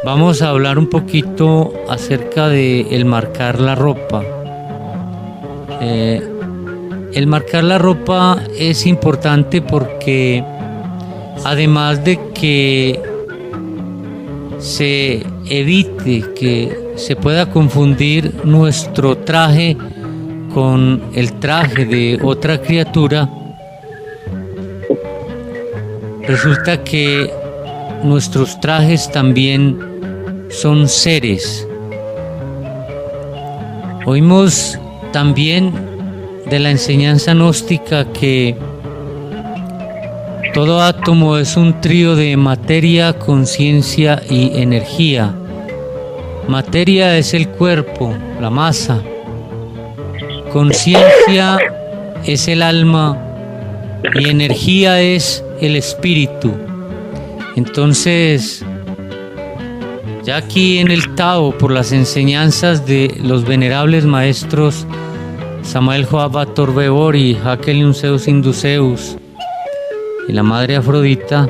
Vamos a hablar un poquito acerca de el marcar la ropa. El marcar la ropa es importante porque además de que se evite que se pueda confundir nuestro traje con el traje de otra criatura, resulta que nuestros trajes también son seres. Oímos también de la enseñanza gnóstica que todo átomo es un trío de materia, conciencia y energía. Materia es el cuerpo, la masa. Conciencia es el alma y energía es el espíritu. Entonces, ya aquí en el Tao, por las enseñanzas de los venerables maestros Samael Joab Torbebor y Jacqueline Zeus Induceus y la Madre Afrodita,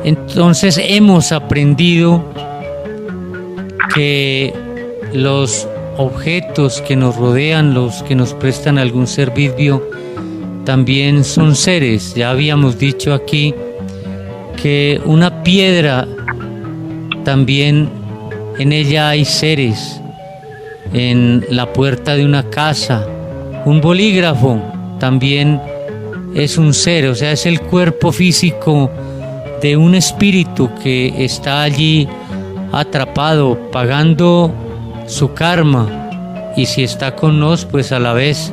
entonces hemos aprendido que los objetos que nos rodean, los que nos prestan algún servicio, también son seres. Ya habíamos dicho aquí que una piedra, también en ella hay seres. En la puerta de una casa, un bolígrafo también es un ser, o sea, es el cuerpo físico de un espíritu que está allí atrapado, pagando su karma, y si está con nosotros, pues a la vez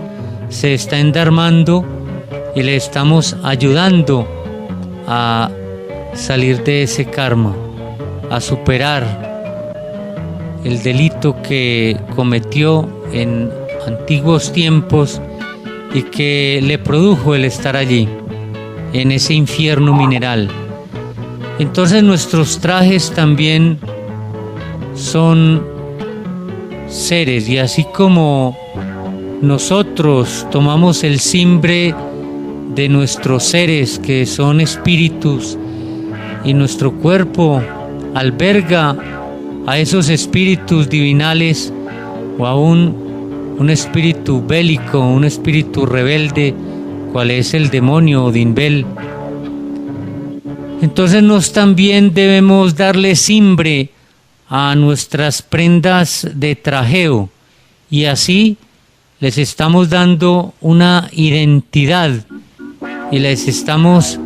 se está endarmando y le estamos ayudando a salir de ese karma, a superar el delito que cometió en antiguos tiempos y que le produjo el estar allí, en ese infierno mineral. Entonces nuestros trajes también son seres, y así como nosotros tomamos el cimbre de nuestros seres que son espíritus, y nuestro cuerpo alberga a esos espíritus divinales, o a un espíritu bélico, un espíritu rebelde, cual es el demonio Odinbel. Entonces nos también debemos darle cimbre a nuestras prendas de trajeo, y así les estamos dando una identidad y les estamos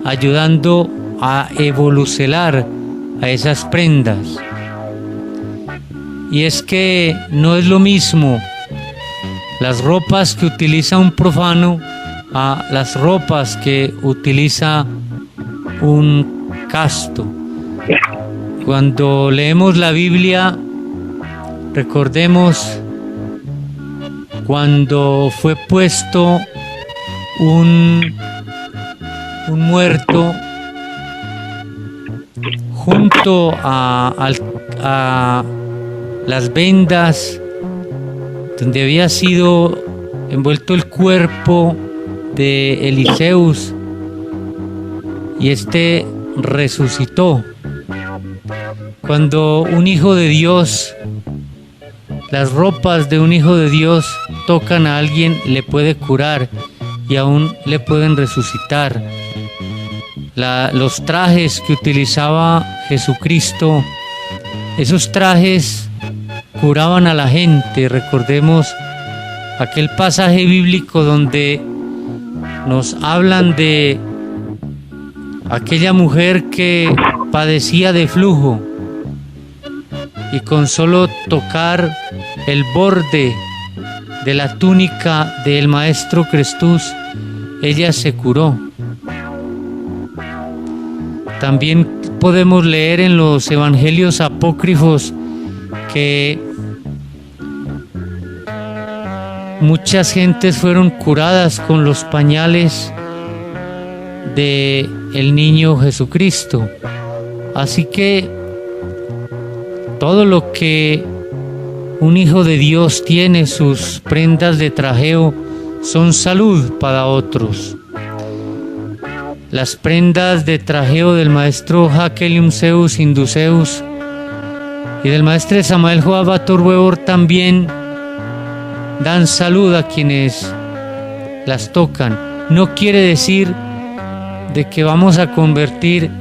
ayudando a evolucionar a esas prendas. Y es que no es lo mismo las ropas que utiliza un profano a las ropas que utiliza un casto. Cuando leemos la Biblia, recordemos cuando fue puesto un muerto junto a las vendas donde había sido envuelto el cuerpo de Eliseus, y este resucitó. Cuando un hijo de Dios, las ropas de un hijo de Dios tocan a alguien, le puede curar y aún le pueden resucitar. Los trajes que utilizaba Jesucristo, esos trajes curaban a la gente. Recordemos aquel pasaje bíblico donde nos hablan de aquella mujer que padecía de flujo, y con solo tocar el borde de la túnica del maestro Crestus, ella se curó. También podemos leer en los evangelios apócrifos que muchas gentes fueron curadas con los pañales de el niño Jesucristo. Así que todo lo que un hijo de Dios tiene, sus prendas de trajeo, son salud para otros. las prendas de trajeo del maestro Hakelium Zeus Induceus y del maestro Samael Joab Bator Weor también dan salud a quienes las tocan. No quiere decir de que vamos a convertir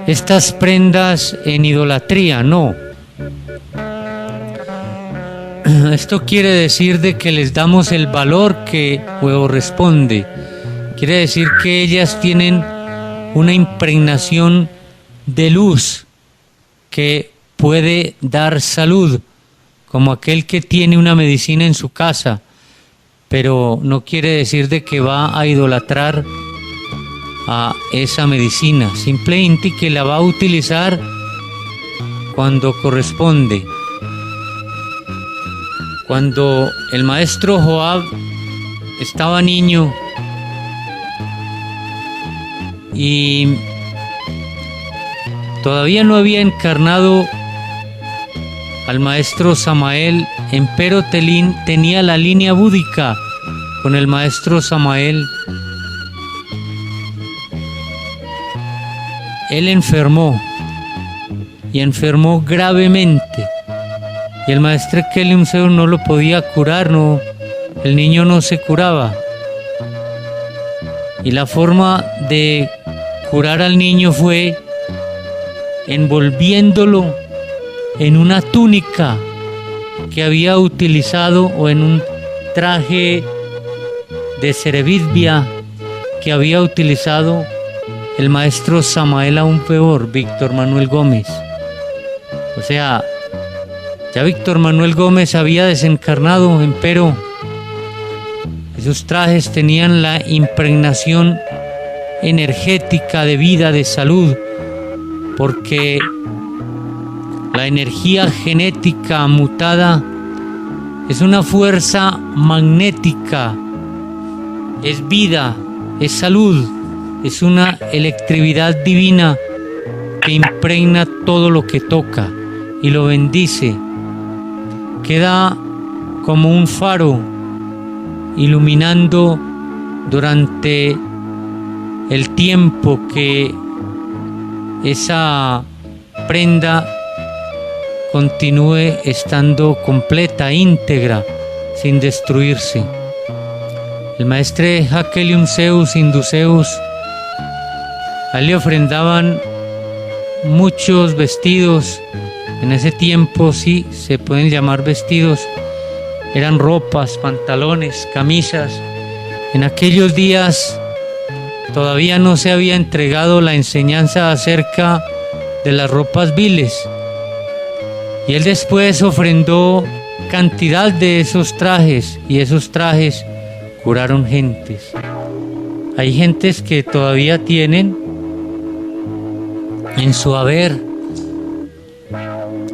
estas prendas en idolatría, no. Esto quiere decir de que les damos el valor que corresponde. Quiere decir que ellas tienen una impregnación de luz que puede dar salud, como aquel que tiene una medicina en su casa, pero no quiere decir de que va a idolatrar a esa medicina, simplemente que la va a utilizar cuando corresponde. Cuando el maestro Joab estaba niño y todavía no había encarnado al maestro Samael, empero Telín tenía la línea búdica con el maestro Samael. Él enfermó y enfermó gravemente y el maestro Hakelium Zeus no lo podía curar, no, el niño no se curaba, y la forma de curar al niño fue envolviéndolo en una túnica que había utilizado o en un traje de cerevidbia que había utilizado el maestro Samael aún peor, Víctor Manuel Gómez. O sea, ya Víctor Manuel Gómez había desencarnado, empero esos trajes tenían la impregnación energética de vida, de salud, porque la energía genética mutada es una fuerza magnética, es vida, es salud, es una electricidad divina que impregna todo lo que toca y lo bendice. Queda como un faro iluminando durante el tiempo que esa prenda continúe estando completa, íntegra, sin destruirse. El maestro Hakelium Zeus Induceus, a él le ofrendaban muchos vestidos. En ese tiempo sí se pueden llamar vestidos, eran ropas, pantalones, camisas. En aquellos días todavía no se había entregado la enseñanza acerca de las ropas viles, y él después ofrendó cantidad de esos trajes, y esos trajes curaron gentes. Hay gentes que todavía tienen en su haber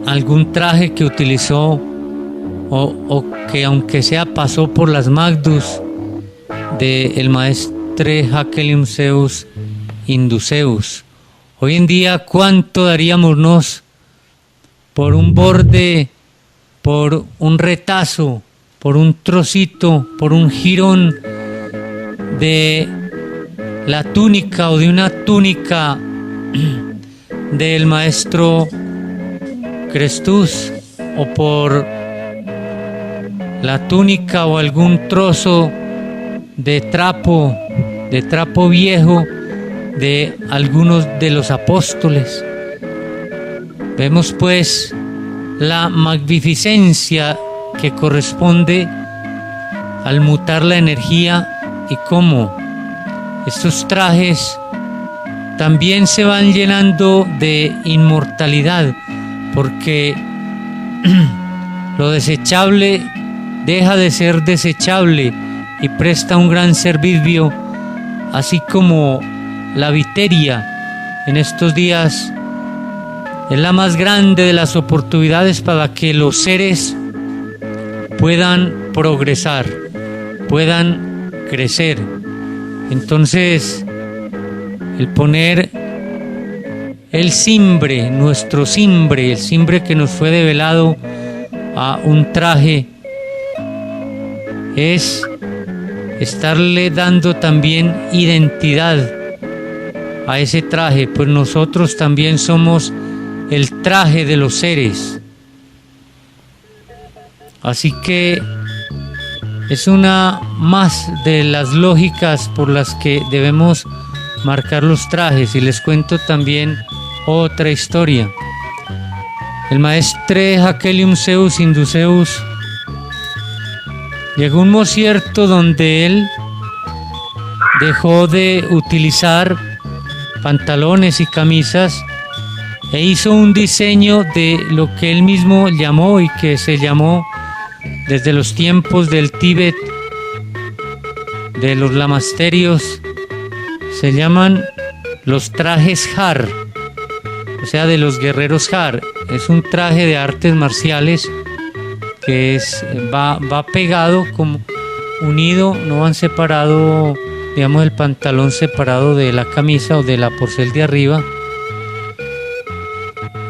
algún traje que utilizó o que aunque sea pasó por las Magdus del maestro Hakelium Zeus Induceus. Hoy en día, ¿cuánto daríamos nos por un borde, por un retazo, por un trocito, por un jirón de la túnica o de una túnica del maestro Crestus, o por la túnica o algún trozo de trapo viejo de algunos de los apóstoles? Vemos pues la magnificencia que corresponde al mutar la energía y cómo estos trajes también se van llenando de inmortalidad, porque lo desechable deja de ser desechable y presta un gran servicio, así como la viteria en estos días es la más grande de las oportunidades para que los seres puedan progresar, puedan crecer. Entonces, el poner el cimbre, nuestro cimbre, el cimbre que nos fue develado a un traje, es estarle dando también identidad a ese traje, pues nosotros también somos el traje de los seres. Así que es una más de las lógicas por las que debemos marcar los trajes. Y les cuento también otra historia. El maestre Jacquelium Zeus Induceus llegó a un mosierto donde él dejó de utilizar pantalones y camisas e hizo un diseño de lo que él mismo llamó y que se llamó desde los tiempos del Tíbet, de los lamasterios, se llaman los trajes Har, o sea, de los guerreros Har. Es un traje de artes marciales que va pegado, como unido, no van separado, digamos, el pantalón separado de la camisa o de la porcel de arriba.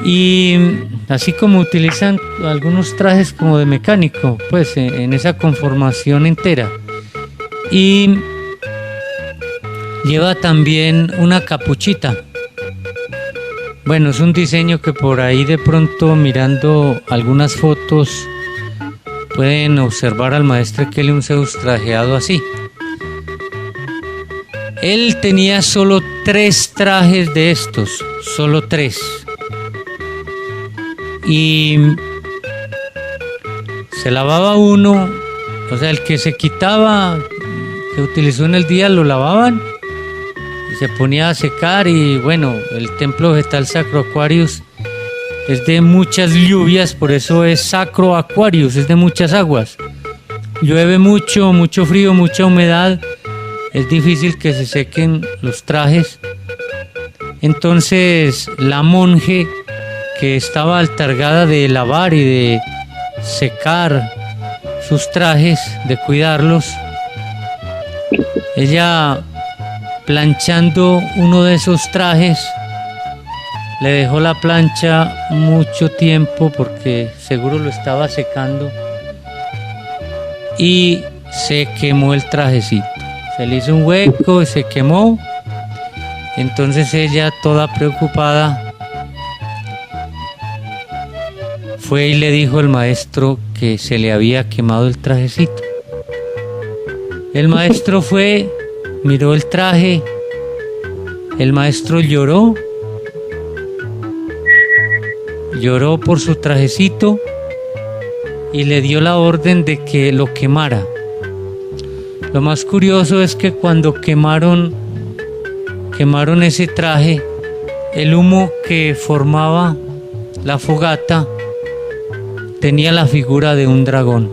Y así como utilizan algunos trajes como de mecánico, pues en esa conformación entera. Y lleva también una capuchita. Bueno, es un diseño que por ahí de pronto, mirando algunas fotos, pueden observar al maestro Jacquelium Zeus trajeado así. Él tenía solo 3 trajes de estos, solo 3. Y se lavaba uno, o sea, el que se quitaba, que utilizó en el día, lo lavaban y se ponía a secar. Y bueno, el templo vegetal Sacro Aquarius es de muchas lluvias, por eso es Sacro Aquarius, es de muchas aguas. Llueve mucho, mucho frío, mucha humedad, es difícil que se sequen los trajes. Entonces la monje, que estaba encargada de lavar y de secar sus trajes, de cuidarlos, ella, planchando uno de esos trajes, le dejó la plancha mucho tiempo porque seguro lo estaba secando y se quemó el trajecito. Se le hizo un hueco y se quemó. Entonces ella, toda preocupada, fue y le dijo al maestro que se le había quemado el trajecito. El maestro fue, miró el traje, el maestro lloró por su trajecito y le dio la orden de que lo quemara. Lo más curioso es que cuando quemaron ese traje, el humo que formaba la fogata tenía la figura de un dragón.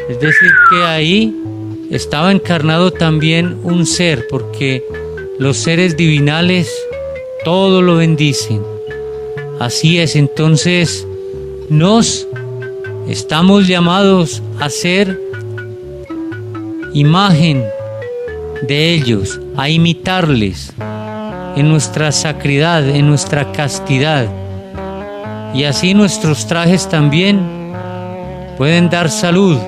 Es decir, que ahí estaba encarnado también un ser, porque los seres divinales todo lo bendicen. Así es, entonces nos estamos llamados a ser imagen de ellos, a imitarles en nuestra sacridad, en nuestra castidad. Y así nuestros trajes también pueden dar salud.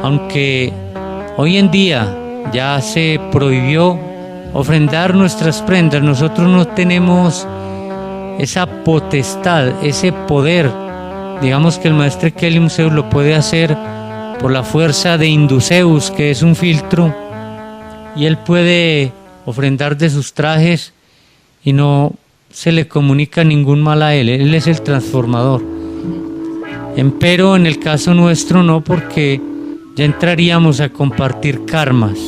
Aunque hoy en día ya se prohibió ofrendar nuestras prendas, nosotros no tenemos esa potestad, ese poder. Digamos que el maestro Jacquelium Zeus lo puede hacer por la fuerza de Induceus, que es un filtro, y él puede ofrendar de sus trajes y no se le comunica ningún mal a él. Él es el transformador. Empero en el caso nuestro no, porque ya entraríamos a compartir karmas.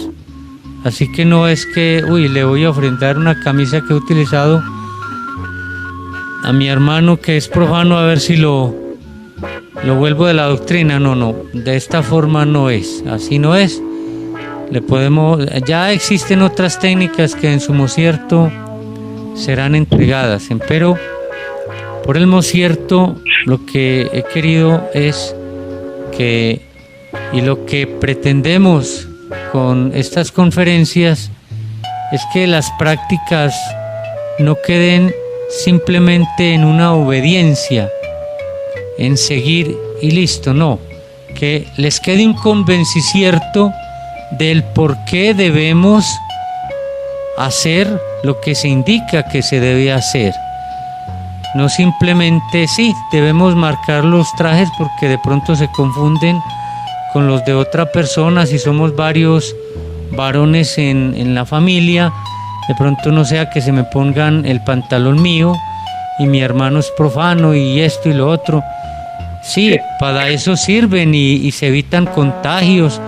Así que no es que, le voy a ofrendar una camisa que he utilizado a mi hermano que es profano, a ver si lo vuelvo de la doctrina. No, de esta forma no es, así no es. Ya existen otras técnicas que en su mosierto serán entregadas, pero por el mosierto lo que he querido es que, y lo que pretendemos con estas conferencias, es que las prácticas no queden simplemente en una obediencia, en seguir y listo, no, que les quede un convencimiento del por qué debemos hacer lo que se indica que se debe hacer. No simplemente sí, debemos marcar los trajes porque de pronto se confunden con los de otra persona. Si somos varios varones en la familia, de pronto no sea que se me pongan el pantalón mío y mi hermano es profano y esto y lo otro. Sí, para eso sirven y se evitan contagios,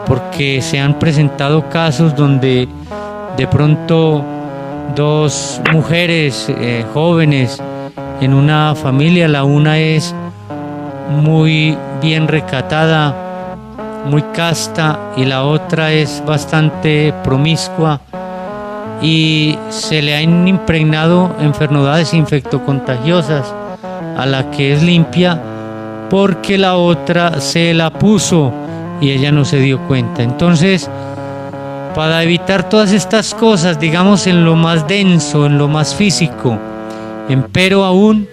porque se han presentado casos donde de pronto dos mujeres jóvenes en una familia, la una es muy bien recatada, muy casta, y la otra es bastante promiscua, y se le han impregnado enfermedades infectocontagiosas a la que es limpia, porque la otra se la puso y ella no se dio cuenta. Entonces, para evitar todas estas cosas, digamos en lo más denso, en lo más físico, empero aún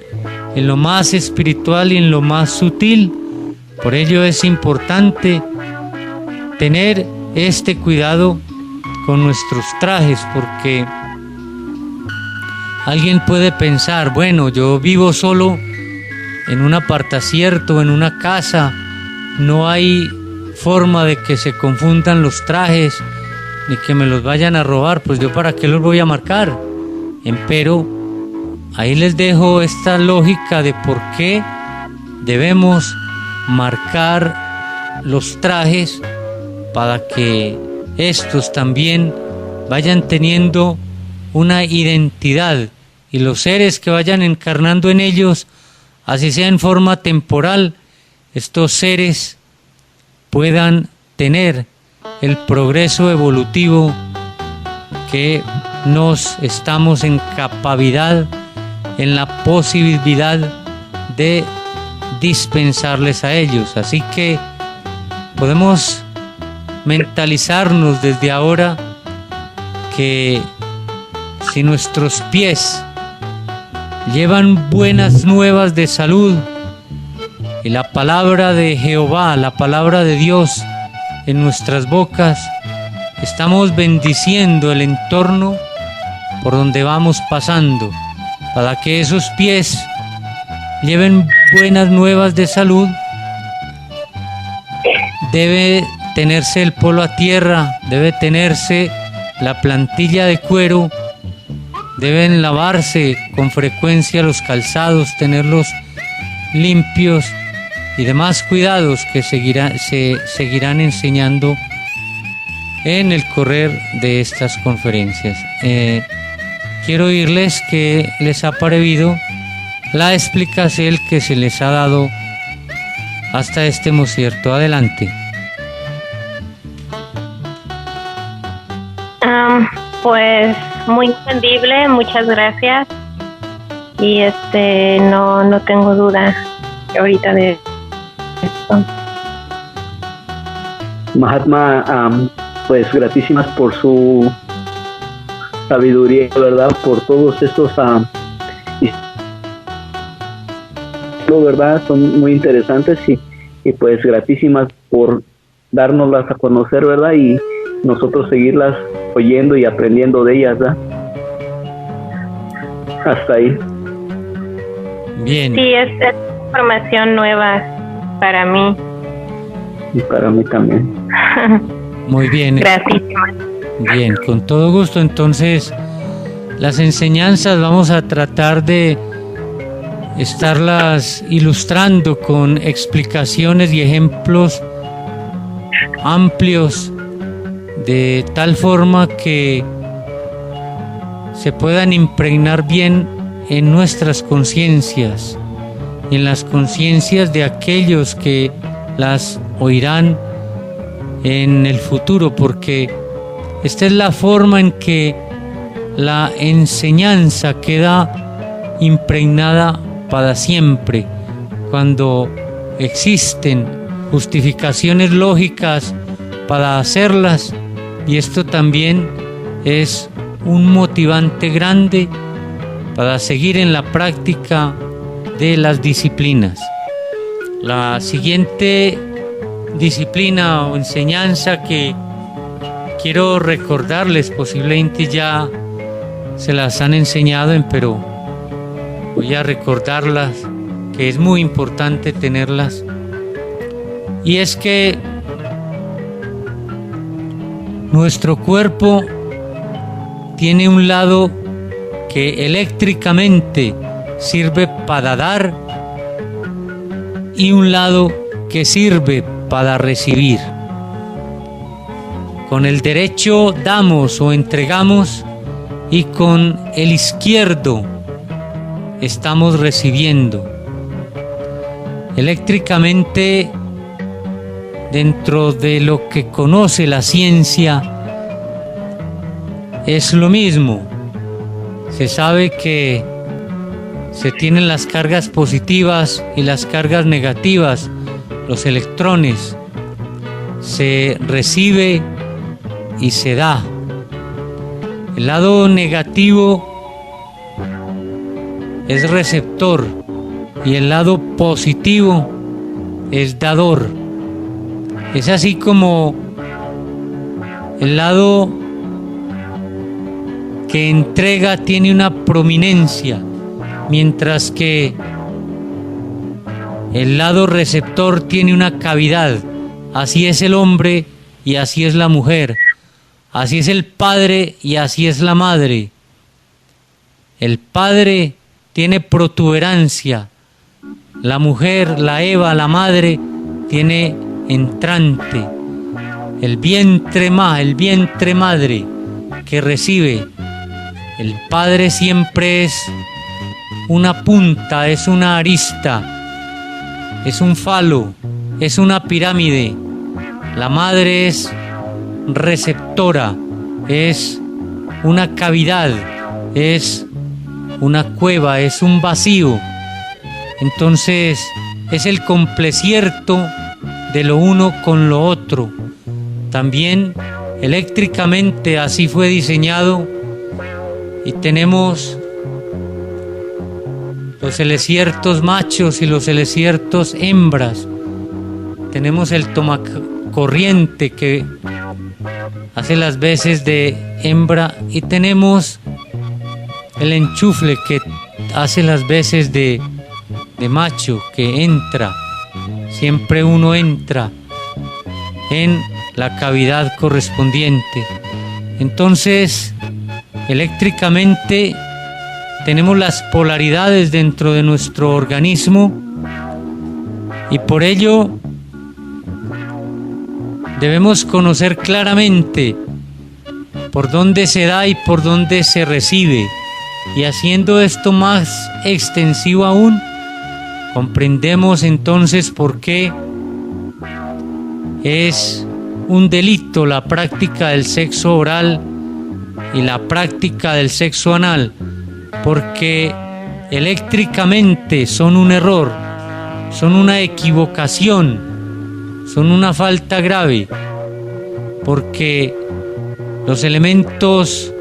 en lo más espiritual y en lo más sutil, por ello es importante tener este cuidado con nuestros trajes, porque alguien puede pensar, bueno, yo vivo solo en un apartacierto, en una casa, no hay forma de que se confundan los trajes ni que me los vayan a robar, pues yo para qué los voy a marcar. Empero ahí les dejo esta lógica de por qué debemos marcar los trajes, para que estos también vayan teniendo una identidad, y los seres que vayan encarnando en ellos, así sea en forma temporal, estos seres puedan tener el progreso evolutivo que nos estamos en capacidad, en la posibilidad de dispensarles a ellos. Así que podemos mentalizarnos desde ahora que si nuestros pies llevan buenas nuevas de salud y la palabra de Jehová, la palabra de Dios en nuestras bocas, estamos bendiciendo el entorno por donde vamos pasando. Para que esos pies lleven buenas nuevas de salud, debe tenerse el polo a tierra, debe tenerse la plantilla de cuero, deben lavarse con frecuencia los calzados, tenerlos limpios y demás cuidados que se seguirán enseñando en el correr de estas conferencias. Quiero oírles qué les ha parecido la explicación que se les ha dado hasta este momento. Adelante. Pues muy entendible, muchas gracias. Y no tengo duda ahorita de esto. Mahatma, pues gratísimas por su sabiduría, ¿verdad? Por todos estos ¿verdad? Son muy interesantes y pues gratísimas por dárnoslas a conocer, ¿verdad? Y nosotros seguirlas oyendo y aprendiendo de ellas, ¿verdad? Hasta ahí. Bien. Sí, es información nueva para mí. Y para mí también. Muy bien. Gracias. Bien, con todo gusto. Entonces, las enseñanzas vamos a tratar de estarlas ilustrando con explicaciones y ejemplos amplios, de tal forma que se puedan impregnar bien en nuestras conciencias y en las conciencias de aquellos que las oirán en el futuro, porque esta es la forma en que la enseñanza queda impregnada para siempre, cuando existen justificaciones lógicas para hacerlas, y esto también es un motivante grande para seguir en la práctica de las disciplinas. La siguiente disciplina o enseñanza que quiero recordarles, posiblemente ya se las han enseñado, pero voy a recordarlas, que es muy importante tenerlas. Y es que nuestro cuerpo tiene un lado que eléctricamente sirve para dar y un lado que sirve para recibir. Con el derecho damos o entregamos y con el izquierdo estamos recibiendo. Eléctricamente, dentro de lo que conoce la ciencia, es lo mismo. Se sabe que se tienen las cargas positivas y las cargas negativas, los electrones. Se recibe y se da. El lado negativo es receptor y el lado positivo es dador. Es así como el lado que entrega tiene una prominencia, mientras que el lado receptor tiene una cavidad. Así es el hombre y así es la mujer. Así es el padre y así es la madre. El padre tiene protuberancia. La mujer, la Eva, la madre, tiene entrante. El vientre madre que recibe. El padre siempre es una punta, es una arista, es un falo, es una pirámide. La madre es receptora, es una cavidad, es una cueva, es un vacío. Entonces es el complecierto de lo uno con lo otro. También eléctricamente así fue diseñado y tenemos los celesiertos machos y los celesiertos hembras. Tenemos el tomacorriente que hace las veces de hembra y tenemos el enchufle que hace las veces de macho, que entra. Siempre uno entra en la cavidad correspondiente. Entonces, eléctricamente tenemos las polaridades dentro de nuestro organismo y por ello debemos conocer claramente por dónde se da y por dónde se recibe, y haciendo esto más extensivo aún, comprendemos entonces por qué es un delito la práctica del sexo oral y la práctica del sexo anal, porque eléctricamente son un error, son una equivocación, son una falta grave, porque los elementos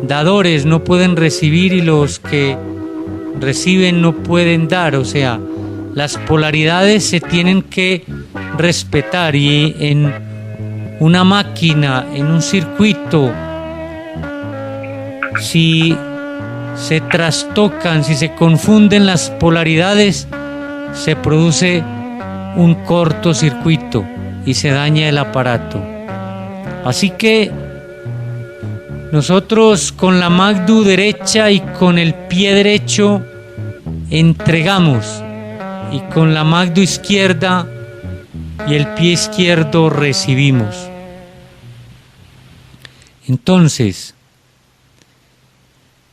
dadores no pueden recibir y los que reciben no pueden dar. O sea, las polaridades se tienen que respetar, y en una máquina, en un circuito, si se trastocan, si se confunden las polaridades, se produce un cortocircuito y se daña el aparato. Así que nosotros con la magdu derecha y con el pie derecho entregamos, y con la magdu izquierda y el pie izquierdo recibimos. Entonces,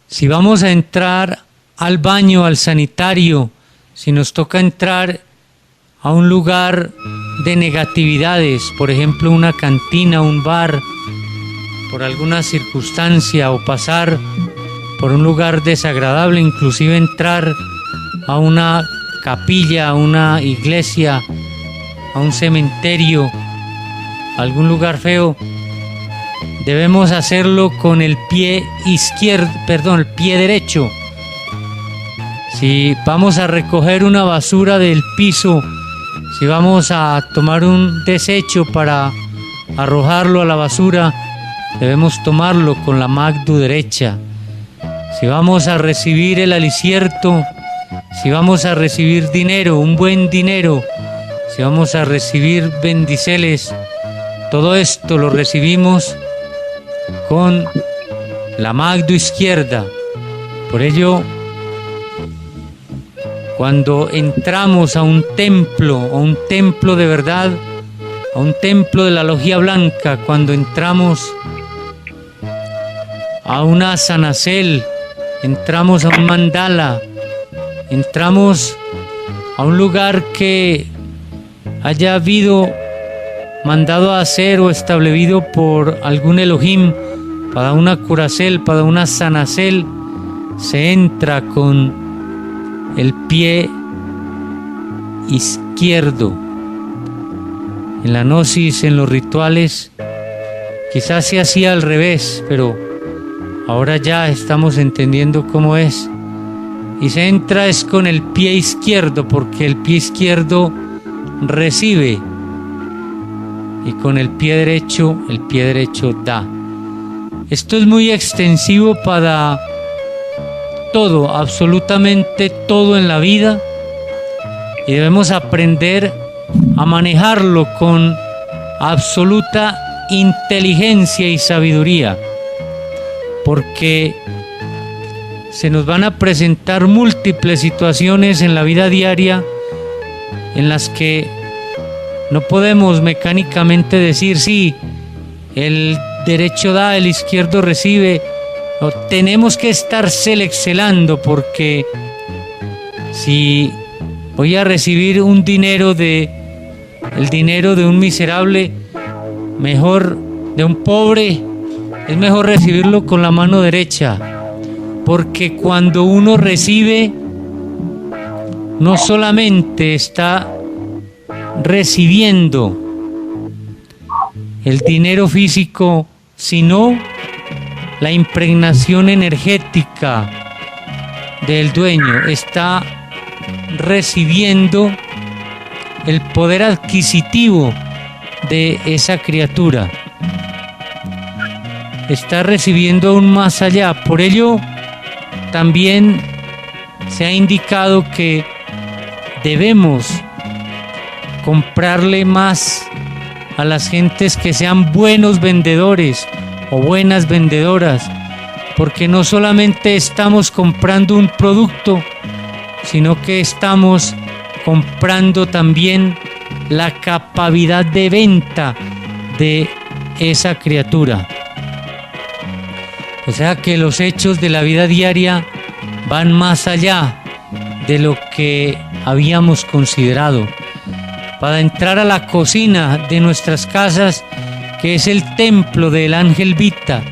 si vamos a entrar al baño, al sanitario, si nos toca entrar a un lugar de negatividades, por ejemplo una cantina, un bar, por alguna circunstancia, o pasar por un lugar desagradable, inclusive entrar a una capilla, a una iglesia, a un cementerio, a algún lugar feo, debemos hacerlo con el pie el pie derecho. Si vamos a recoger una basura del piso, si Si vamos a tomar un desecho para arrojarlo a la basura, debemos tomarlo con la magdu derecha. Si vamos a recibir el alicierto, si vamos a recibir dinero, un buen dinero, si vamos a recibir bendiceles, todo esto lo recibimos con la magdu izquierda. Por ello, cuando entramos a un templo de verdad, a un templo de la logia blanca, cuando entramos a una sanacel, entramos a un mandala, entramos a un lugar que haya habido mandado a hacer o establecido por algún Elohim, para una curacel, para una sanacel, se entra con el pie izquierdo. En la gnosis, en los rituales, quizás se hacía al revés, pero ahora ya estamos entendiendo cómo es. Y se entra es con el pie izquierdo, porque el pie izquierdo recibe y con el pie derecho da. Esto es muy extensivo para todo, absolutamente todo en la vida, y debemos aprender a manejarlo con absoluta inteligencia y sabiduría, porque se nos van a presentar múltiples situaciones en la vida diaria en las que no podemos mecánicamente decir sí, el derecho da, el izquierdo recibe. No, tenemos que estar seleccionando, porque si voy a recibir el dinero de un miserable, mejor de un pobre, es mejor recibirlo con la mano derecha, porque cuando uno recibe, no solamente está recibiendo el dinero físico, sino la impregnación energética del dueño, está recibiendo el poder adquisitivo de esa criatura, está recibiendo aún más allá. Por ello, también se ha indicado que debemos comprarle más a las gentes que sean buenos vendedores o buenas vendedoras, porque no solamente estamos comprando un producto, sino que estamos comprando también la capacidad de venta de esa criatura. O sea que los hechos de la vida diaria van más allá de lo que habíamos considerado. Para entrar a la cocina de nuestras casas, que es el templo del ángel Vita,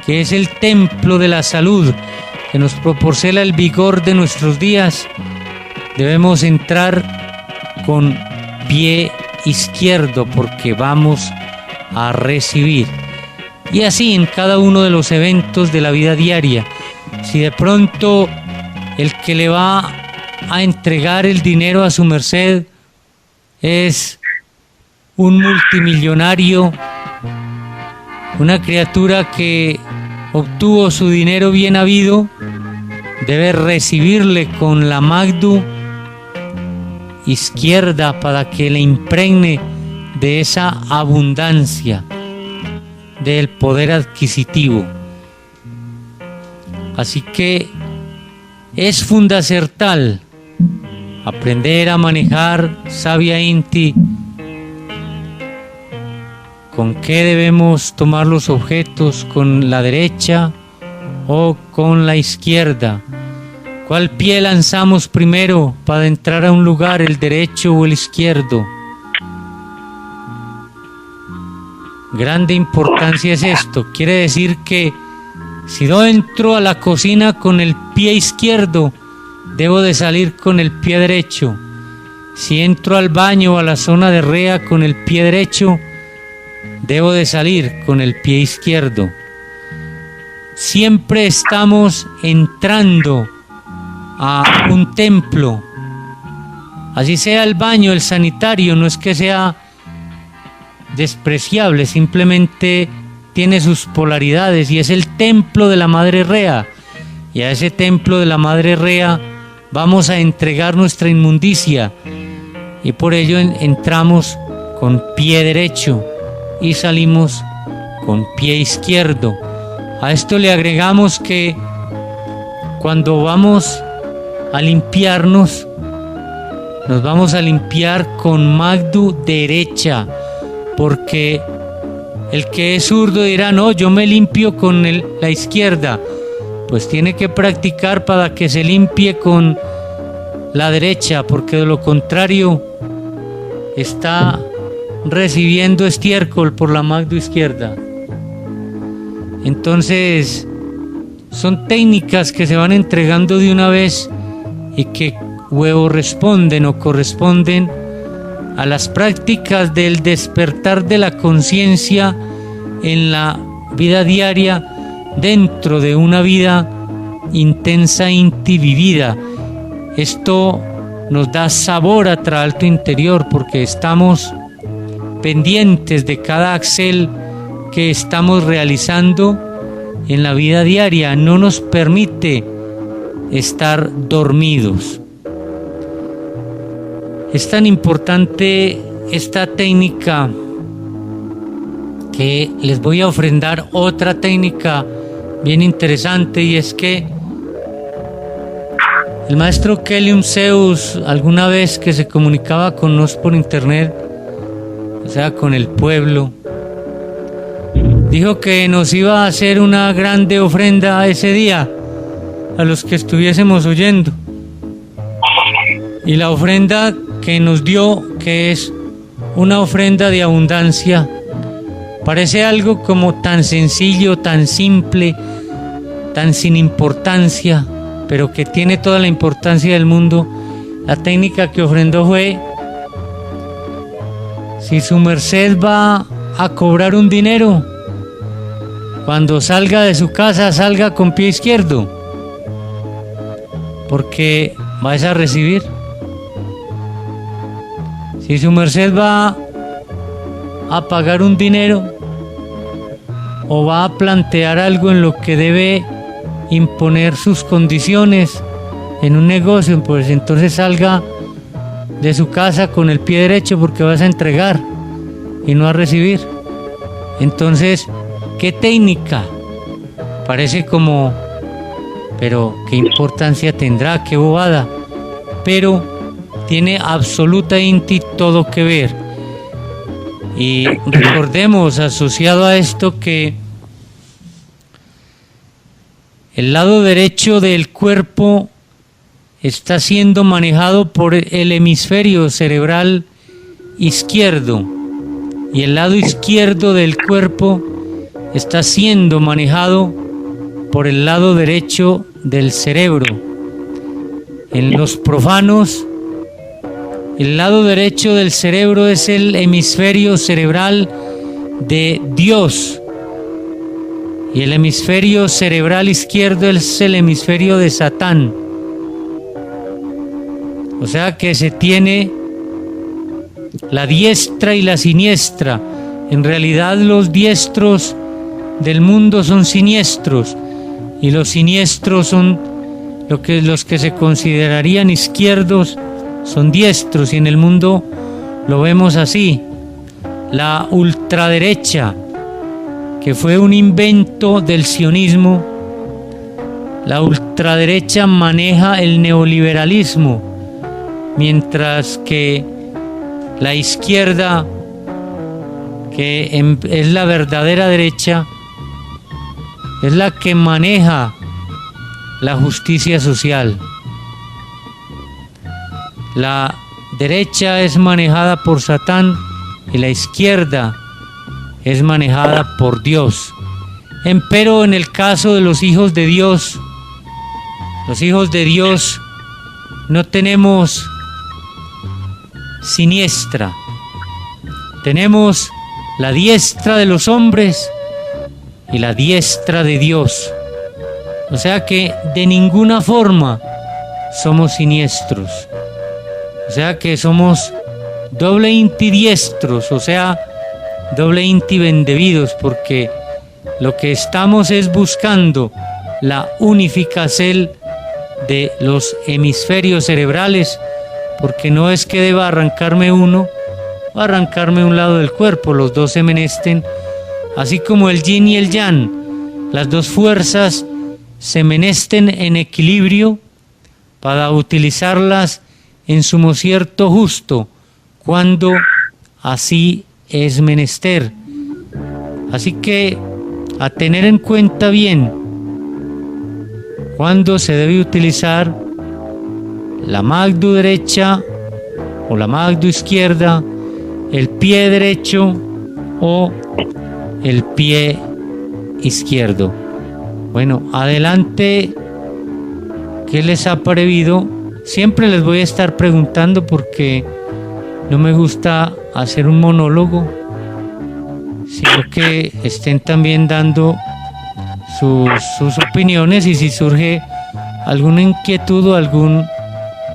que es el templo de la salud, que nos proporciona el vigor de nuestros días, debemos entrar con pie izquierdo, porque vamos a recibir. Y así en cada uno de los eventos de la vida diaria. Si de pronto el que le va a entregar el dinero a su merced es un multimillonario, una criatura que obtuvo su dinero bien habido, debe recibirle con la magdu izquierda para que le impregne de esa abundancia del poder adquisitivo. Así que es fundacertal aprender a manejar sabia inti, con qué debemos tomar los objetos, con la derecha o con la izquierda, cuál pie lanzamos primero para entrar a un lugar, el derecho o el izquierdo. Grande importancia es esto. Quiere decir que si yo entro a la cocina con el pie izquierdo, debo de salir con el pie derecho. Si entro al baño o a la zona de rea con el pie derecho, debo de salir con el pie izquierdo. Siempre estamos entrando a un templo, Así sea el baño, el sanitario, no es que sea despreciable, simplemente tiene sus polaridades y es el templo de la Madre Rea. Y a ese templo de la Madre Rea vamos a entregar nuestra inmundicia y por ello entramos con pie derecho y salimos con pie izquierdo. A esto le agregamos que cuando vamos a limpiarnos, nos vamos a limpiar con magdu derecha, porque el que es zurdo dirá, no, yo me limpio con la izquierda. Pues tiene que practicar para que se limpie con la derecha, porque de lo contrario está recibiendo estiércol por la magdu izquierda. Entonces son técnicas que se van entregando de una vez y que responden o corresponden a las prácticas del despertar de la conciencia en la vida diaria dentro de una vida intensa inti vivida. Esto nos da sabor a Traalto interior porque estamos pendientes de cada axel que estamos realizando en la vida diaria. No nos permite estar dormidos. Es tan importante esta técnica que les voy a ofrendar otra técnica bien interesante, y es que el maestro Kelium Zeus, alguna vez que se comunicaba con nosotros por internet, o sea, con el pueblo, dijo que nos iba a hacer una grande ofrenda ese día a los que estuviésemos oyendo. Y la ofrenda que nos dio, que es una ofrenda de abundancia, parece algo como tan sencillo, tan simple, tan sin importancia, pero que tiene toda la importancia del mundo. La técnica que ofrendó fue: si su merced va a cobrar un dinero, cuando salga de su casa, salga con pie izquierdo, porque vais a recibir. Si su merced va a pagar un dinero o va a plantear algo en lo que debe imponer sus condiciones en un negocio, pues entonces salga de su casa con el pie derecho, porque vas a entregar y no a recibir. Entonces, ¿qué técnica? Parece como, pero ¿qué importancia tendrá? ¿Qué bobada? Pero tiene absolutamente todo que ver. Y recordemos, asociado a esto, que el lado derecho del cuerpo está siendo manejado por el hemisferio cerebral izquierdo y el lado izquierdo del cuerpo está siendo manejado por el lado derecho del cerebro. En los profanos, el lado derecho del cerebro es el hemisferio cerebral de Dios y el hemisferio cerebral izquierdo es el hemisferio de Satán. O sea que se tiene la diestra y la siniestra. En realidad los diestros del mundo son siniestros y los siniestros son los que se considerarían izquierdos, son diestros, y en el mundo lo vemos así. La ultraderecha, que fue un invento del sionismo, la ultraderecha maneja el neoliberalismo, mientras que la izquierda, que es la verdadera derecha, es la que maneja la justicia social. La derecha es manejada por Satán y la izquierda es manejada por Dios. Empero en el caso de los hijos de Dios no tenemos siniestra, tenemos la diestra de los hombres y la diestra de Dios. O sea que de ninguna forma somos siniestros. O sea que somos doble inti diestros, o sea, doble inti bendevidos, porque lo que estamos es buscando la unificación de los hemisferios cerebrales, porque no es que deba arrancarme uno o arrancarme un lado del cuerpo, los dos se menesten, así como el yin y el yang, las dos fuerzas se menesten en equilibrio para utilizarlas en su concierto justo, cuando así es menester. Así que a tener en cuenta bien cuándo se debe utilizar la magdu derecha o la magdu izquierda, el pie derecho o el pie izquierdo. Bueno, adelante, ¿qué les ha parecido? Siempre les voy a estar preguntando porque no me gusta hacer un monólogo, sino que estén también dando sus opiniones, y si surge alguna inquietud o algún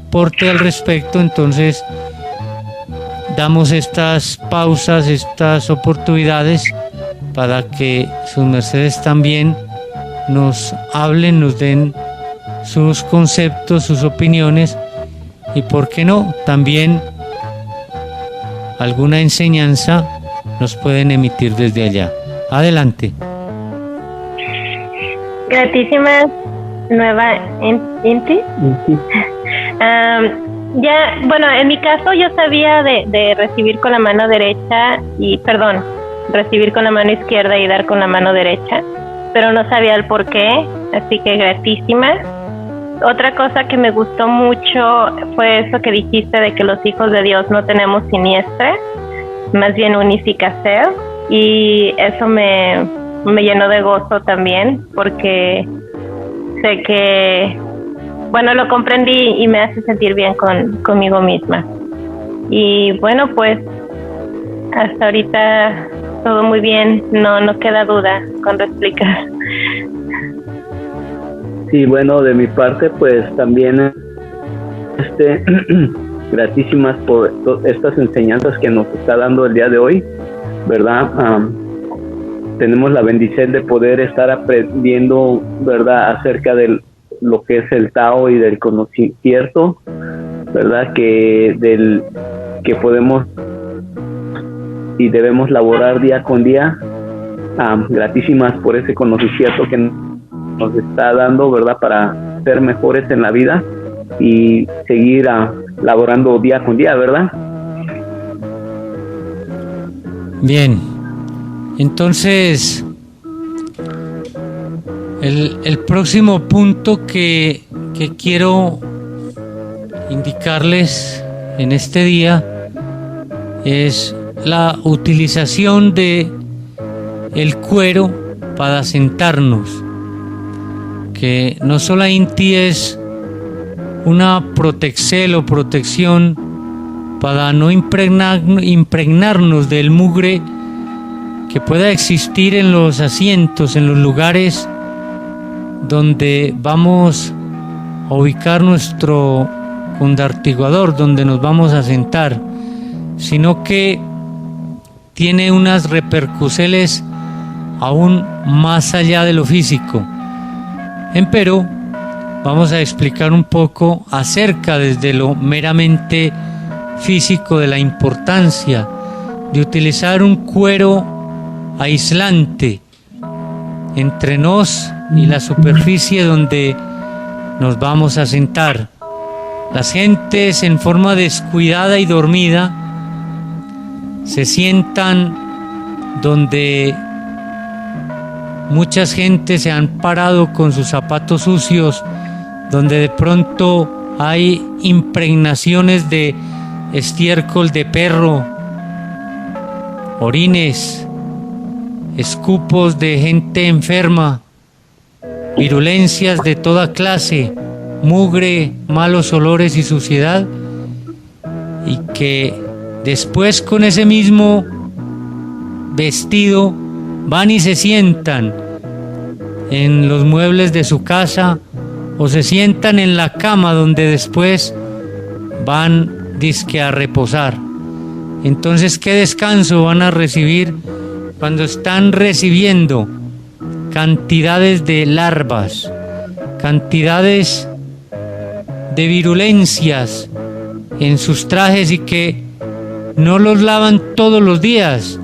porte al respecto, entonces damos estas pausas, estas oportunidades para que sus mercedes también nos hablen, nos den sus conceptos, sus opiniones, y por qué no, también alguna enseñanza nos pueden emitir desde allá. Adelante. Gratísimas, nueva Inti. Ya, bueno, en mi caso yo sabía de recibir con la mano derecha recibir con la mano izquierda y dar con la mano derecha, pero no sabía el por qué, así que gratísimas. Otra cosa que me gustó mucho fue eso que dijiste de que los hijos de Dios no tenemos siniestra, más bien unificación, y eso me llenó de gozo también, porque sé que, bueno, lo comprendí y me hace sentir bien conmigo misma. Y bueno, pues hasta ahorita todo muy bien, no queda duda cuando explicas. Sí, bueno, de mi parte, pues también gratísimas por estas enseñanzas que nos está dando el día de hoy, ¿verdad? Tenemos la bendición de poder estar aprendiendo, ¿verdad?, acerca de lo que es el Tao y del conocimiento, ¿verdad?, que podemos y debemos laborar día con día. Gratísimas por ese conocimiento que nos está dando, ¿verdad?, para ser mejores en la vida y seguir laborando día con día, ¿verdad? Bien, entonces el próximo punto que quiero indicarles en este día es la utilización de el cuero para sentarnos, que no solamente es una protección para no impregnarnos del mugre que pueda existir en los asientos, en los lugares donde vamos a ubicar nuestro condartiguador, donde nos vamos a sentar, sino que tiene unas repercusiones aún más allá de lo físico. Empero, vamos a explicar un poco acerca desde lo meramente físico de la importancia de utilizar un cuero aislante entre nos y la superficie donde nos vamos a sentar. Las gentes en forma descuidada y dormida se sientan donde muchas gentes se han parado con sus zapatos sucios, donde de pronto hay impregnaciones de estiércol de perro, orines, escupos de gente enferma, virulencias de toda clase, mugre, malos olores y suciedad, y que después con ese mismo vestido van y se sientan en los muebles de su casa o se sientan en la cama donde después van dizque a reposar. Entonces, ¿qué descanso van a recibir cuando están recibiendo cantidades de larvas, cantidades de virulencias en sus trajes y que no los lavan todos los días?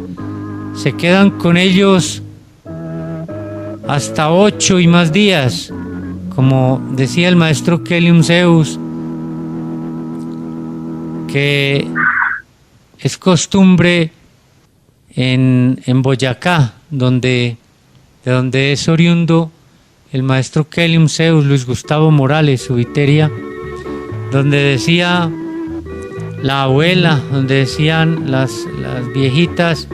Se quedan con ellos hasta 8 y más días, como decía el maestro Kelium Zeus, que es costumbre en Boyacá, de donde es oriundo el maestro Kelium Zeus, Luis Gustavo Morales Ubiteria, donde decía la abuela, donde decían las viejitas: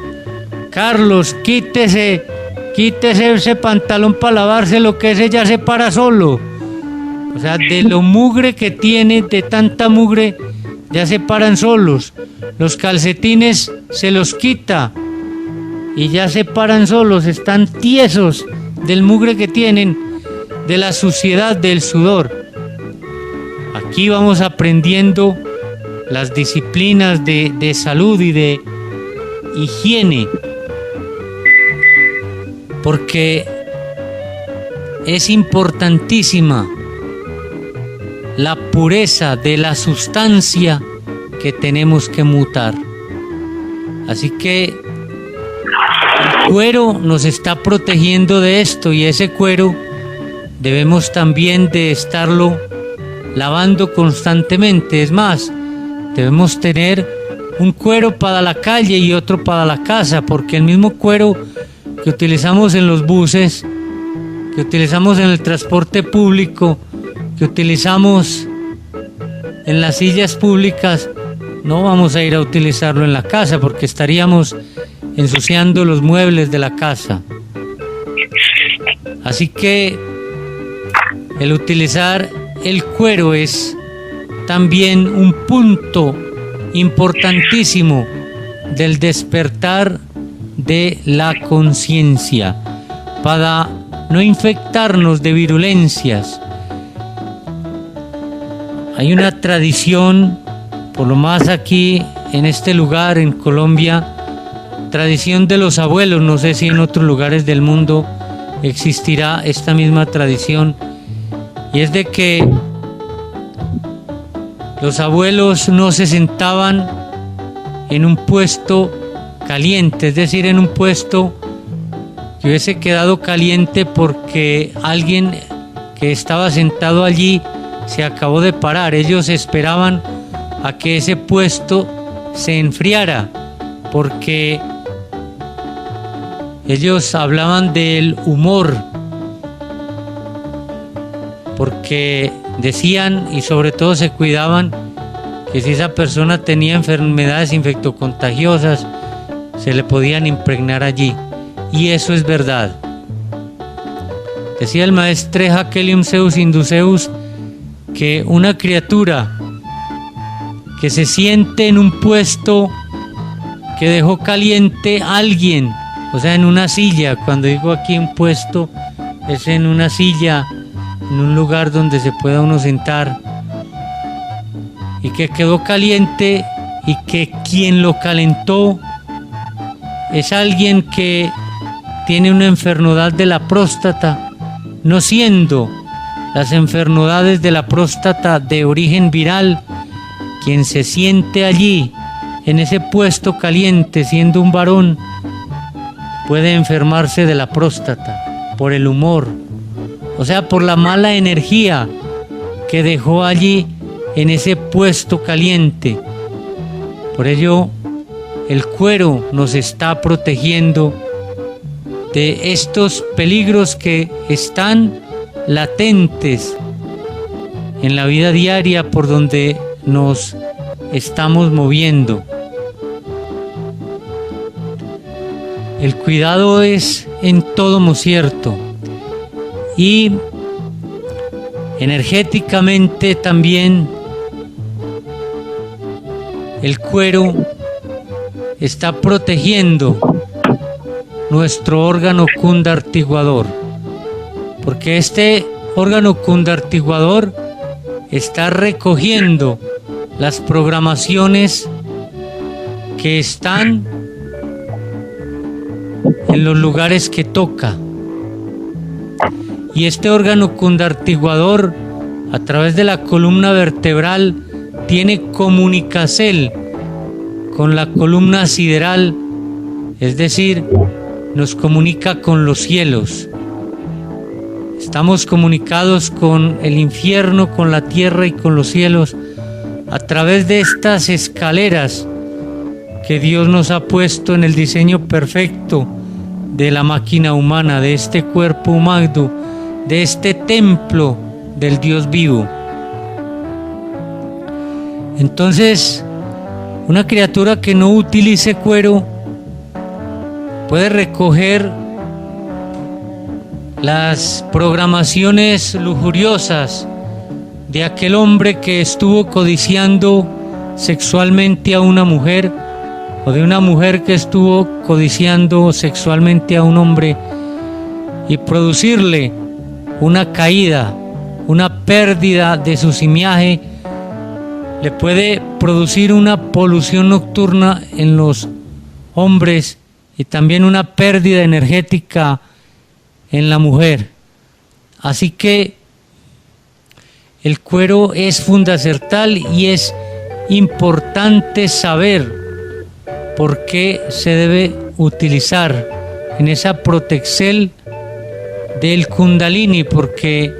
Carlos, quítese ese pantalón para lavárselo, que ese ya se para solo. O sea, de lo mugre que tiene, de tanta mugre, ya se paran solos. Los calcetines se los quita y ya se paran solos, están tiesos del mugre que tienen, de la suciedad, del sudor. Aquí vamos aprendiendo las disciplinas de salud y de higiene, porque es importantísima la pureza de la sustancia que tenemos que mutar. Así que el cuero nos está protegiendo de esto, y ese cuero debemos también de estarlo lavando constantemente. Es más, debemos tener un cuero para la calle y otro para la casa, porque el mismo cuero que utilizamos en los buses, que utilizamos en el transporte público, que utilizamos en las sillas públicas, no vamos a ir a utilizarlo en la casa, porque estaríamos ensuciando los muebles de la casa. Así que el utilizar el cuero es también un punto importantísimo del despertar de la conciencia, para no infectarnos de virulencias. Hay una tradición, por lo más aquí en este lugar, en Colombia, tradición de los abuelos. No sé si en otros lugares del mundo existirá esta misma tradición, y es de que los abuelos no se sentaban en un puesto caliente, es decir, en un puesto que hubiese quedado caliente porque alguien que estaba sentado allí se acabó de parar. Ellos esperaban a que ese puesto se enfriara, porque ellos hablaban del humor, porque decían, y sobre todo se cuidaban, que si esa persona tenía enfermedades infectocontagiosas, se le podían impregnar allí. Y eso es verdad. Decía el maestre Kelium Zeus Induceus que una criatura que se siente en un puesto que dejó caliente a alguien, o sea, en una silla, cuando digo aquí un puesto, es en una silla, en un lugar donde se pueda uno sentar, y que quedó caliente, y que quien lo calentó es alguien que tiene una enfermedad de la próstata, no siendo las enfermedades de la próstata de origen viral. Quien se siente allí, en ese puesto caliente, siendo un varón, puede enfermarse de la próstata por el humor, o sea, por la mala energía que dejó allí en ese puesto caliente. Por ello, el cuero nos está protegiendo de estos peligros que están latentes en la vida diaria por donde nos estamos moviendo. El cuidado es en todo mo cierto, y energéticamente también el cuero está protegiendo nuestro órgano cundartiguador, porque este órgano cundartiguador está recogiendo las programaciones que están en los lugares que toca. Y este órgano condartiguador, a través de la columna vertebral, tiene comunicacel con la columna sideral, es decir, nos comunica con los cielos. Estamos comunicados con el infierno, con la tierra y con los cielos a través de estas escaleras que Dios nos ha puesto en el diseño perfecto de la máquina humana, de este cuerpo humano, de este templo del Dios vivo. Entonces, una criatura que no utilice cuero puede recoger las programaciones lujuriosas de aquel hombre que estuvo codiciando sexualmente a una mujer, o de una mujer que estuvo codiciando sexualmente a un hombre, y producirle una caída, una pérdida de su simiaje. Le puede producir una polución nocturna en los hombres y también una pérdida energética en la mujer. Así que el cuero es fundacertal y es importante saber por qué se debe utilizar en esa protexel del Kundalini, porque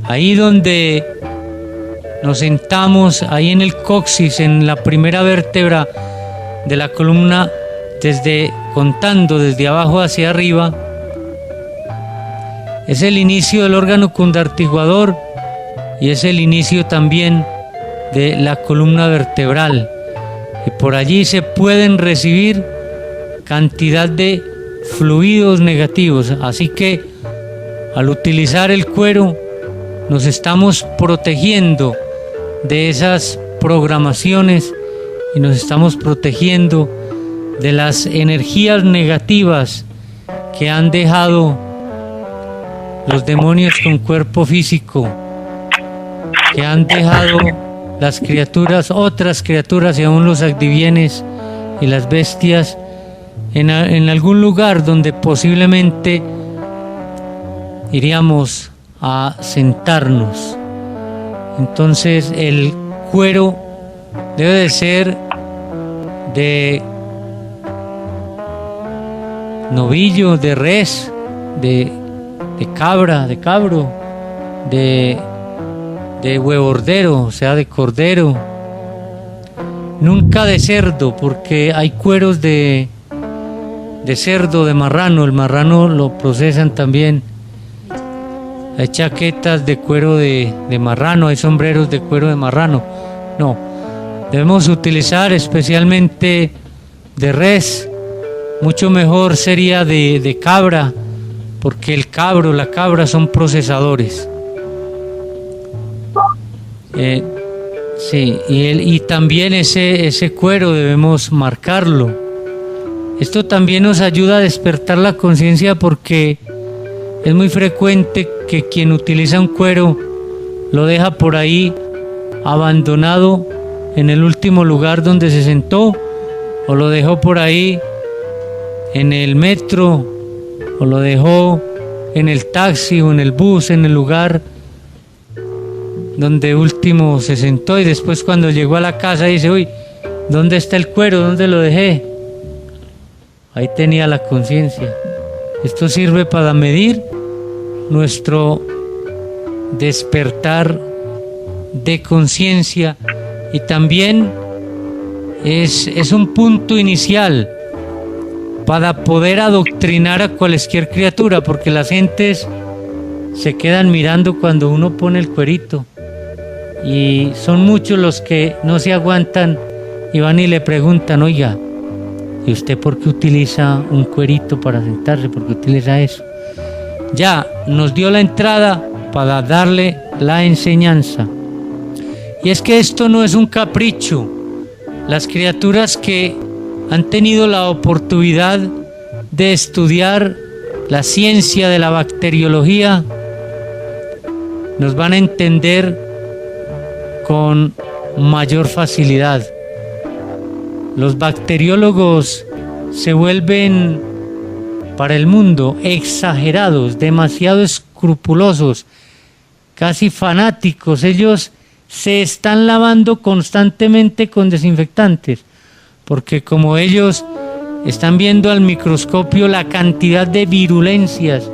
ahí donde nos sentamos, ahí en el coxis, en la primera vértebra de la columna, contando desde abajo hacia arriba, es el inicio del órgano condartiguador y es el inicio también de la columna vertebral. Y por allí se pueden recibir cantidad de fluidos negativos. Así que al utilizar el cuero nos estamos protegiendo de esas programaciones y nos estamos protegiendo de las energías negativas que han dejado los demonios con cuerpo físico, que han dejado las criaturas, otras criaturas y aún los adivienes y las bestias en algún lugar donde posiblemente iríamos a sentarnos. Entonces el cuero debe de ser de novillo, de res, de cabra, de cabro, de huevordero, o sea, de cordero. Nunca de cerdo, porque hay cueros de cerdo, de marrano. El marrano lo procesan también. Hay chaquetas de cuero de marrano, hay sombreros de cuero de marrano. No, debemos utilizar especialmente de res. Mucho mejor sería de cabra, porque el cabro, la cabra son procesadores. Sí, y también ese cuero debemos marcarlo. Esto también nos ayuda a despertar la conciencia, porque es muy frecuente que quien utiliza un cuero lo deja por ahí abandonado en el último lugar donde se sentó, o lo dejó por ahí en el metro, o lo dejó en el taxi o en el bus, en el lugar donde último se sentó, y después cuando llegó a la casa dice: uy, ¿dónde está el cuero? ¿Dónde lo dejé? Ahí tenía la conciencia. Esto sirve para medir nuestro despertar de conciencia, y también es un punto inicial para poder adoctrinar a cualquier criatura, porque las gentes se quedan mirando cuando uno pone el cuerito, y son muchos los que no se aguantan y van y le preguntan: oiga, ¿y usted por qué utiliza un cuerito para sentarse? ¿Por qué utiliza eso? Ya nos dio la entrada para darle la enseñanza. Y es que esto no es un capricho. Las criaturas que han tenido la oportunidad de estudiar la ciencia de la bacteriología nos van a entender con mayor facilidad. Los bacteriólogos se vuelven para el mundo exagerados, demasiado escrupulosos, casi fanáticos. Ellos se están lavando constantemente con desinfectantes, porque como ellos están viendo al microscopio la cantidad de virulencias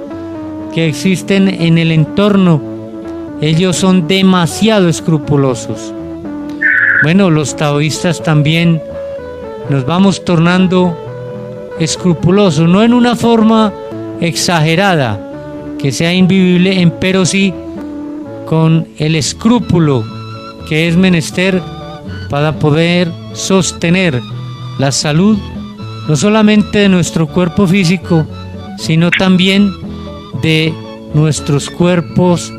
que existen en el entorno, ellos son demasiado escrupulosos. Bueno, los taoístas también nos vamos tornando escrupulosos, no en una forma exagerada que sea invivible, pero sí con el escrúpulo que es menester para poder sostener la salud no solamente de nuestro cuerpo físico, sino también de nuestros cuerpos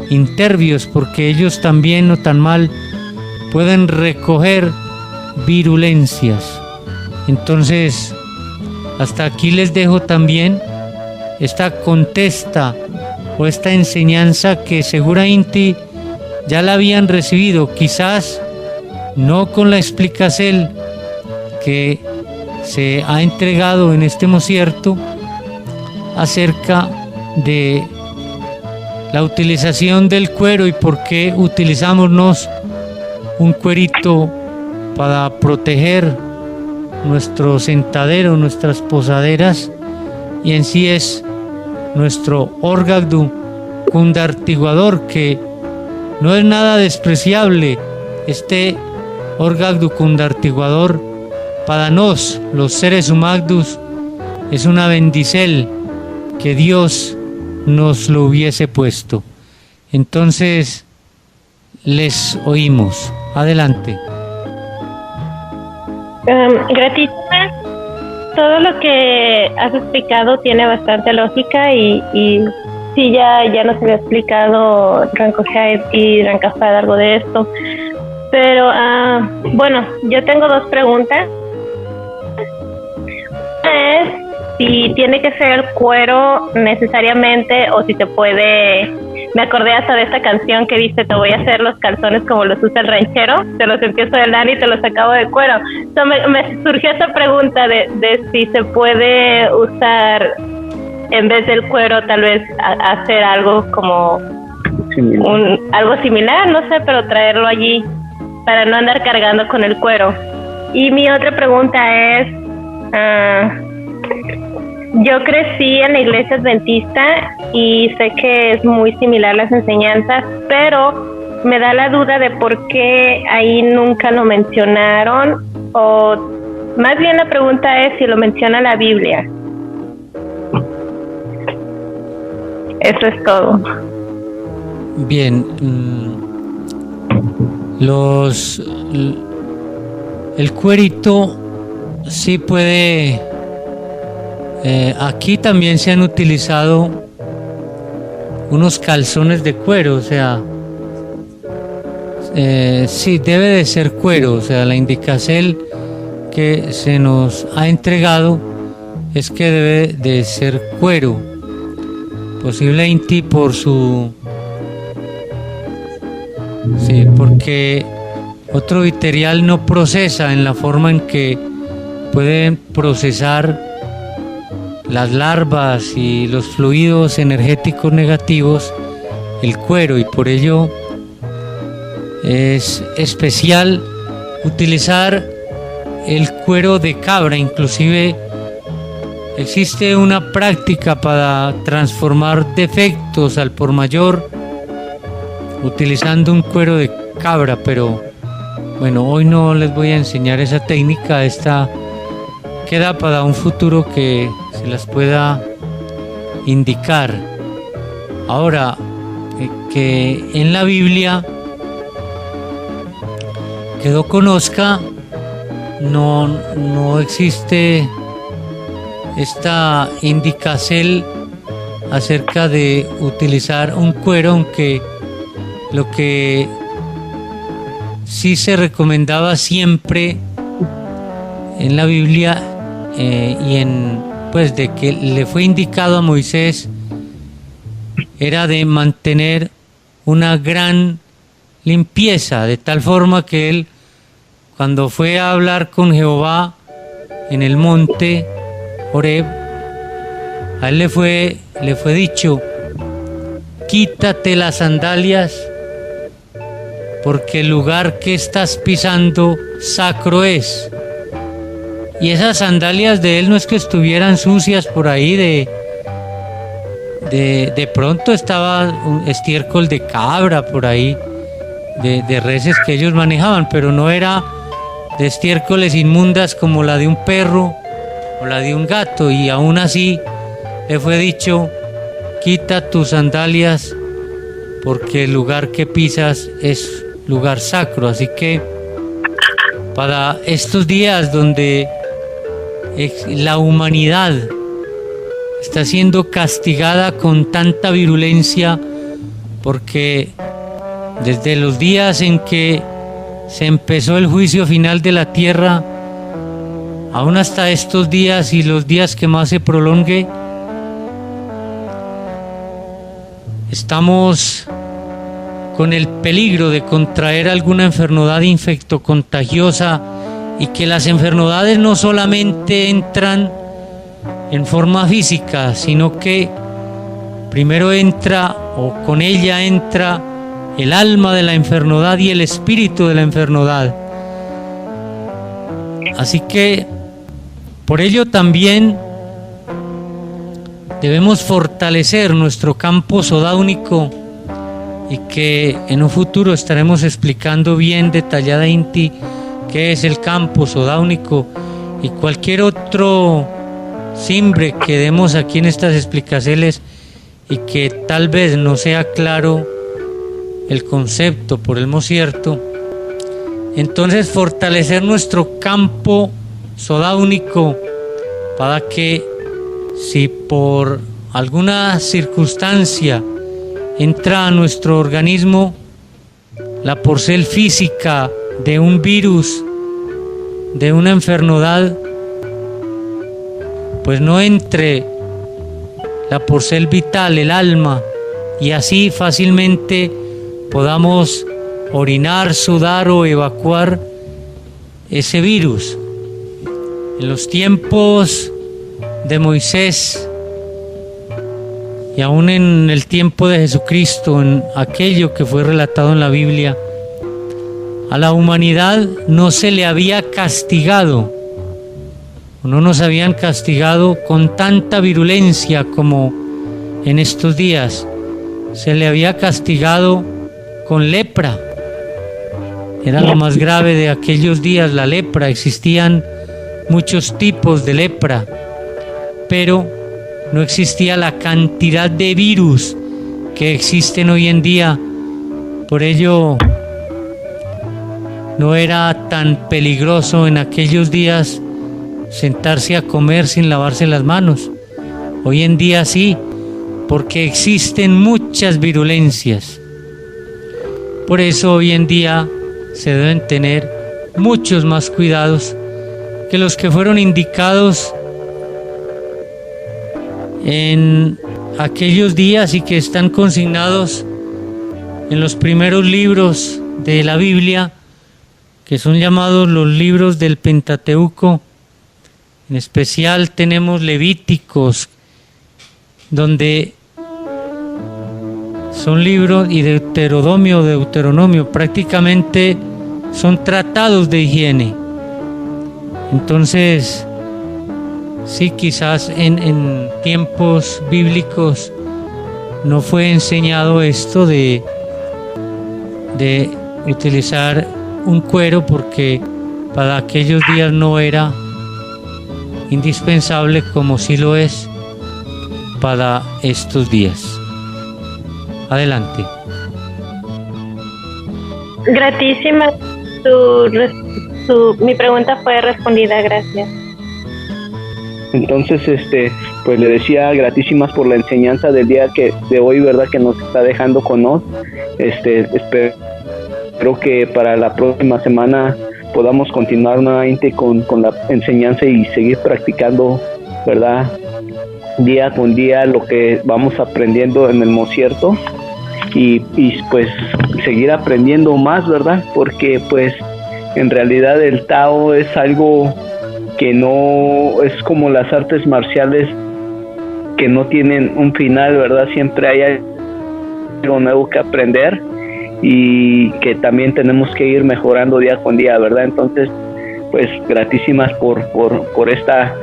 internos, porque ellos también no tan mal pueden recoger virulencias. Entonces, hasta aquí les dejo también esta contesta o esta enseñanza que seguramente ya la habían recibido, quizás no con la explicación que se ha entregado en este mosierto acerca de la utilización del cuero y por qué utilizamos un cuerito para proteger nuestro sentadero, nuestras posaderas, y en sí es nuestro órgano cundartiguador, que no es nada despreciable. Este órgano cundartiguador para nos, los seres humanos, es una bendición que Dios nos lo hubiese puesto. Entonces, les oímos. Adelante. Gratísima. Todo lo que has explicado tiene bastante lógica y sí, ya nos había explicado Rancojaib y Rancafad algo de esto. Pero, bueno, yo tengo dos preguntas. Una es si tiene que ser cuero necesariamente o si se puede. Me acordé hasta de esta canción que dice: te voy a hacer los calzones como los usa el ranchero, te los empiezo de lana y te los acabo de cuero. Entonces me surgió esta pregunta de si se puede usar en vez del cuero tal vez hacer algo como algo similar, no sé, pero traerlo allí para no andar cargando con el cuero. Y mi otra pregunta es, yo crecí en la iglesia adventista y sé que es muy similar las enseñanzas, pero me da la duda de por qué ahí nunca lo mencionaron, o más bien la pregunta es si lo menciona la Biblia. Eso es todo. Bien, el cuerito sí puede. Aquí también se han utilizado unos calzones de cuero, o sea, sí, debe de ser cuero, o sea, la indicación que se nos ha entregado es que debe de ser cuero, posiblemente por su... Sí, porque otro material no procesa en la forma en que pueden procesar las larvas y los fluidos energéticos negativos el cuero, y por ello es especial utilizar el cuero de cabra. Inclusive existe una práctica para transformar defectos al por mayor utilizando un cuero de cabra, pero bueno, hoy no les voy a enseñar esa técnica. Esta queda para un futuro que se las pueda indicar. Ahora, que en la Biblia que yo conozca no existe esta indicación acerca de utilizar un cuero, aunque lo que sí se recomendaba siempre en la Biblia y pues de que le fue indicado a Moisés era de mantener una gran limpieza, de tal forma que él, cuando fue a hablar con Jehová en el monte Horeb, a él le fue dicho: quítate las sandalias, porque el lugar que estás pisando sacro es. Y esas sandalias de él no es que estuvieran sucias por ahí, de pronto estaba un estiércol de cabra por ahí, de reses que ellos manejaban, pero no era de estiércoles inmundas como la de un perro o la de un gato. Y aún así le fue dicho: quita tus sandalias, porque el lugar que pisas es lugar sacro. Así que para estos días donde la humanidad está siendo castigada con tanta virulencia, porque desde los días en que se empezó el juicio final de la tierra, aún hasta estos días y los días que más se prolongue, estamos con el peligro de contraer alguna enfermedad infectocontagiosa, y que las enfermedades no solamente entran en forma física, sino que primero entra, o con ella entra, el alma de la enfermedad y el espíritu de la enfermedad. Así que por ello también debemos fortalecer nuestro campo sodáunico, y que en un futuro estaremos explicando bien detalladamente qué es el campo sodáunico y cualquier otro simbre que demos aquí en estas explicaciones, y que tal vez no sea claro el concepto por el cierto. Entonces, fortalecer nuestro campo sodáunico para que, si por alguna circunstancia entra a nuestro organismo la porcel física de un virus, de una enfermedad, pues no entre la porcel vital, el alma, y así fácilmente podamos orinar, sudar o evacuar ese virus. En los tiempos de Moisés y aún en el tiempo de Jesucristo, en aquello que fue relatado en la Biblia, a la humanidad no se le había castigado, o no nos habían castigado con tanta virulencia como en estos días. Se le había castigado con lepra. Era lo más grave de aquellos días, la lepra. Existían muchos tipos de lepra, pero no existía la cantidad de virus que existen hoy en día. Por ello no era tan peligroso en aquellos días sentarse a comer sin lavarse las manos. Hoy en día sí, porque existen muchas virulencias. Por eso hoy en día se deben tener muchos más cuidados que los que fueron indicados en aquellos días y que están consignados en los primeros libros de la Biblia, que son llamados los libros del Pentateuco. En especial tenemos Levíticos, donde son libros, y Deuteronomio, prácticamente son tratados de higiene. Entonces, sí, quizás en tiempos bíblicos no fue enseñado esto de utilizar un cuero, porque para aquellos días no era indispensable como sí lo es para estos días. Adelante. Gratísima, mi pregunta fue respondida, gracias. Entonces, pues le decía, gratísimas por la enseñanza del día de hoy, ¿verdad? Que nos está dejando con nos. Espero que para la próxima semana podamos continuar nuevamente con la enseñanza y seguir practicando, ¿verdad? Día con día lo que vamos aprendiendo en el Mocierto. y pues seguir aprendiendo más, ¿verdad? Porque pues en realidad el Tao es algo que no es como las artes marciales que no tienen un final, ¿verdad? Siempre hay algo nuevo que aprender y que también tenemos que ir mejorando día con día, ¿verdad? Entonces, pues gratísimas por esta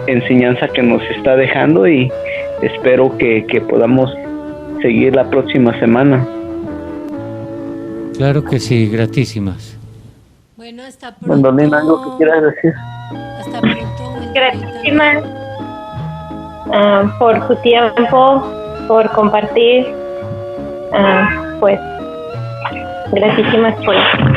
enseñanza que nos está dejando y espero que podamos seguir la próxima semana. Claro que sí, gratísimas. Bueno, hasta pronto. Mandolina, ¿algo que quieras decir? Hasta pronto. Gratísimas por su tiempo, por compartir. Pues, gratísimas por eso.